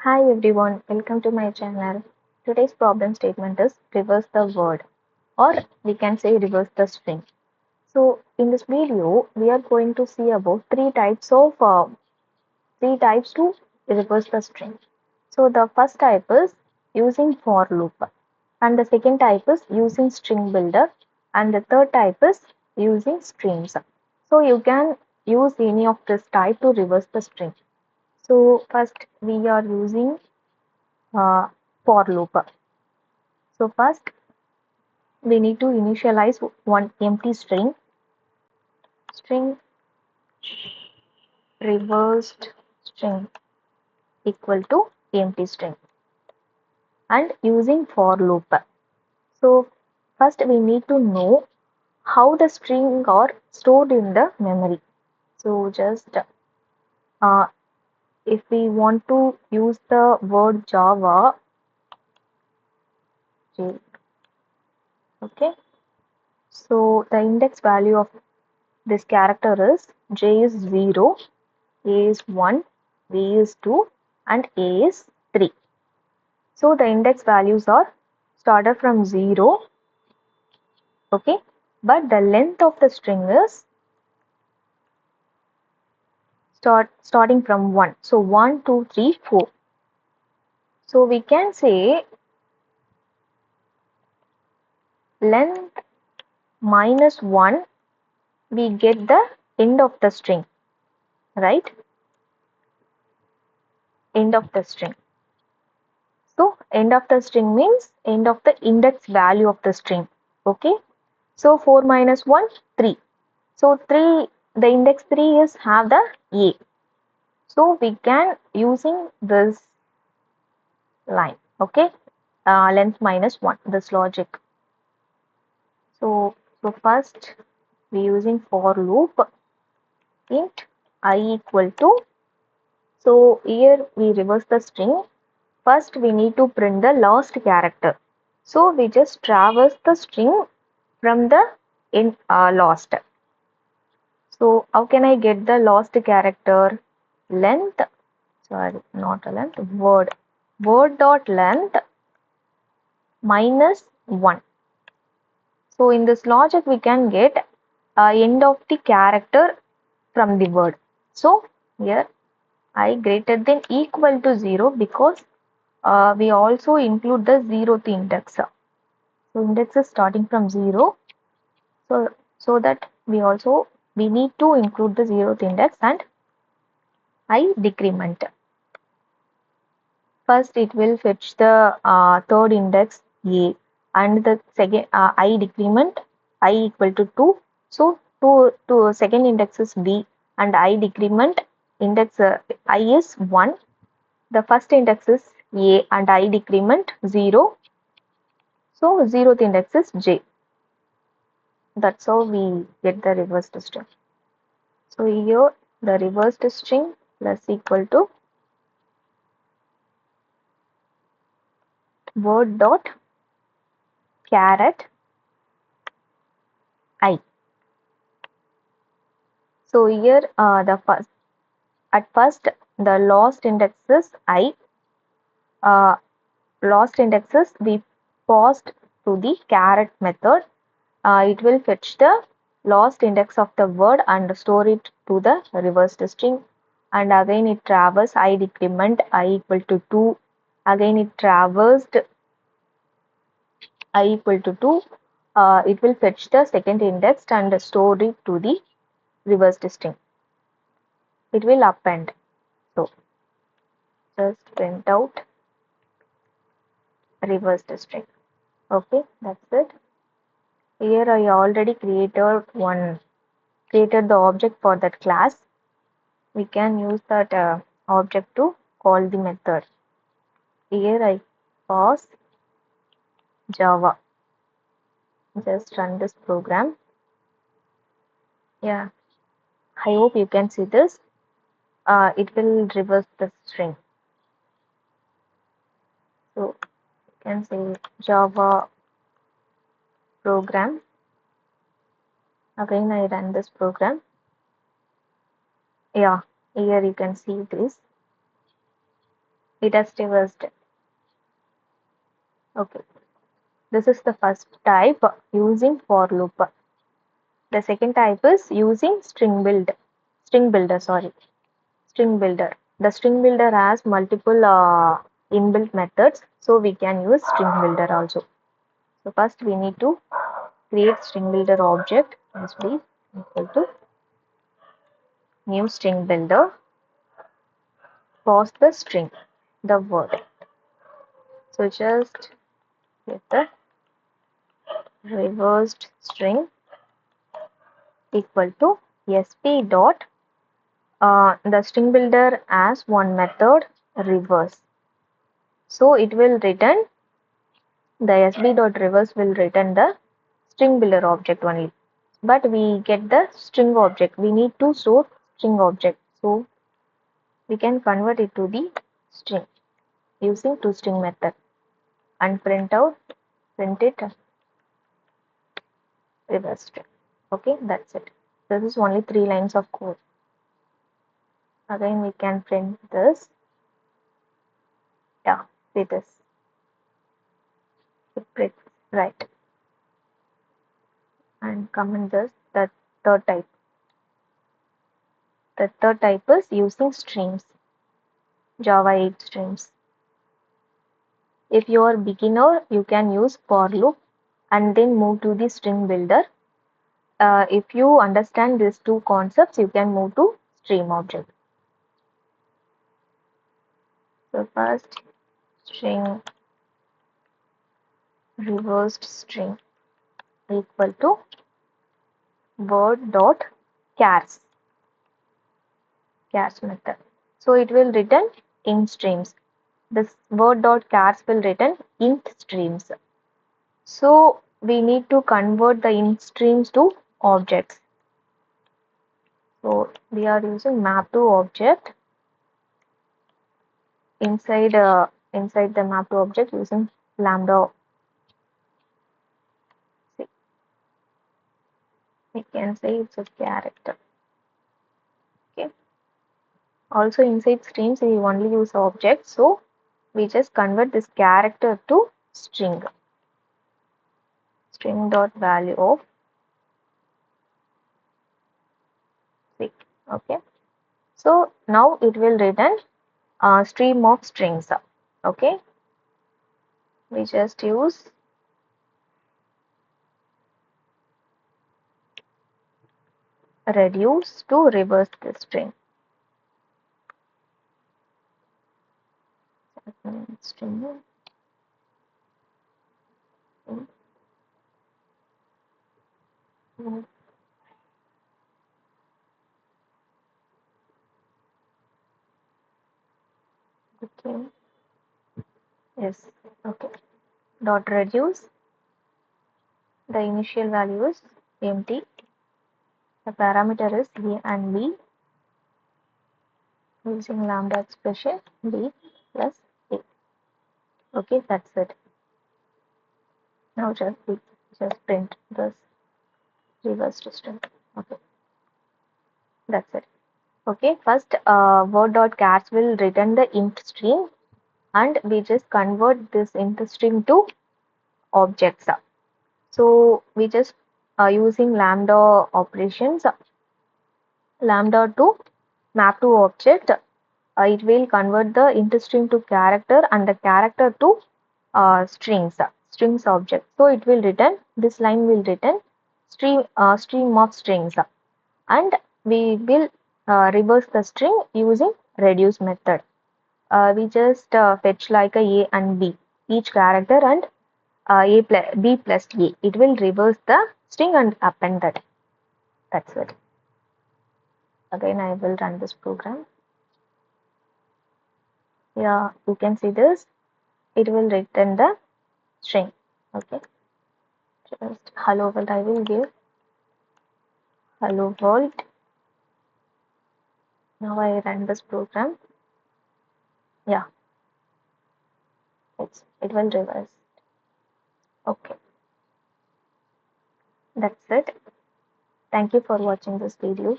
Hi everyone, welcome to my channel. Today's problem statement is reverse the word, or we can say reverse the string. So in this video, we are going to see about three types to reverse the string. So the first type is using for loop, and the second type is using string builder, and the third type is using strings. So you can use any of this type to reverse the string. So first we are using uh, for loop. So first we need to initialize one empty string reversed string equal to empty string and using for loop. So first we need to know how the string are stored in the memory. So just uh, if we want to use the word Java, okay. So the index value of this character is J is 0, A is 1, B is 2, and A is 3. So the index values are started from 0, okay, but the length of the string is starting from 1. So 1, 2, 3, 4. So we can say length minus 1, we get the end of the string, right? End of the string. So end of the string means end of the index value of the string, okay. So 4 minus 1, 3. So 3, the index 3 is have the A. So we can using this line, okay, length minus 1, this logic. So first we using for loop int I equal to, so here we reverse the string. First we need to print the last character. So we just traverse the string from the in last. So how can I get the last character? Length, sorry, not a length, word dot length minus 1. So in this logic we can get end of the character from the word. So here I greater than equal to 0 because we also include the 0th index. So index is starting from 0. So that we need to include the 0th index and I decrement. First it will fetch the third index A, and the second I decrement I equal to 2. So to second index is B, and I decrement index I is 1. The first index is A and I decrement 0. So 0th index is J. That's how we get the reversed string. So here the reversed string plus equal to word dot caret I. So here at first the lost index is I. Uh, Lost indexes we passed to the caret method. It will fetch the lost index of the word and store it to the reversed string. And again it traversed I decrement I equal to 2. Again it traversed I equal to 2. It will fetch the second index and store it to the reversed string. It will append. So just print out reversed string. Okay, that's it. Here I already created the object for that class. We can use that object to call the method. Here I pass Java. Just run this program. Yeah, I hope you can see this. It will reverse the string. So you can say Java program. Again I run this program. Yeah, here you can see this. It has reversed. Okay. This is the first type using for loop. The second type is using string builder, sorry, string builder. The string builder has multiple inbuilt methods, so we can use string builder also. So first we need to create string builder object as be equal to new string builder, pass the string, the word. So just get the reversed string equal to sp dot the string builder as one method reverse. So it will return the sb dot reverse will return the string builder object only. But we get the string object. We need to store string object. So we can convert it to the string using toString method and print it reverse string. Okay, that's it. This is only 3 lines of code. Again we can print this. Yeah, see this. Print right and comment this. The third type. The third type is using streams. Java 8 streams. If you are beginner, you can use for loop and then move to the string builder. If you understand these two concepts, you can move to stream object. So first string reversed string equal to word dot chars method. So it will return int streams. This word dot chars will return int streams. So we need to convert the int streams to objects. So we are using map to object inside the map to object using lambda. See, we can say it's a character. Okay. Also inside streams we only use objects, so we just convert this character to string. String dot value of 6. Okay. So now it will return a stream of strings. Okay. We just use reduce to reverse the string. String. Okay. Yes. Okay. Dot reduce. The initial value is empty. The parameter is a and b using lambda expression b plus a. Okay, that's it. Now just print this reverse string. Okay, that's it. Okay, first word dot chars will return the int string, and we just convert this int string to objects. So we just using lambda operations, lambda to map to object. It will convert the int string to character and the character to strings object. So it will return, this line will return stream of strings, and we will reverse the string using reduce method. We just fetch like a and b each character, and a plus b plus a. It will reverse the string and append that. That's it. Again I will run this program. Yeah, you can see this. It will return the string. Okay, just hello world. I will give hello world. Now I run this program. Yeah, it will reverse. Okay, that's it. Thank you for watching this video.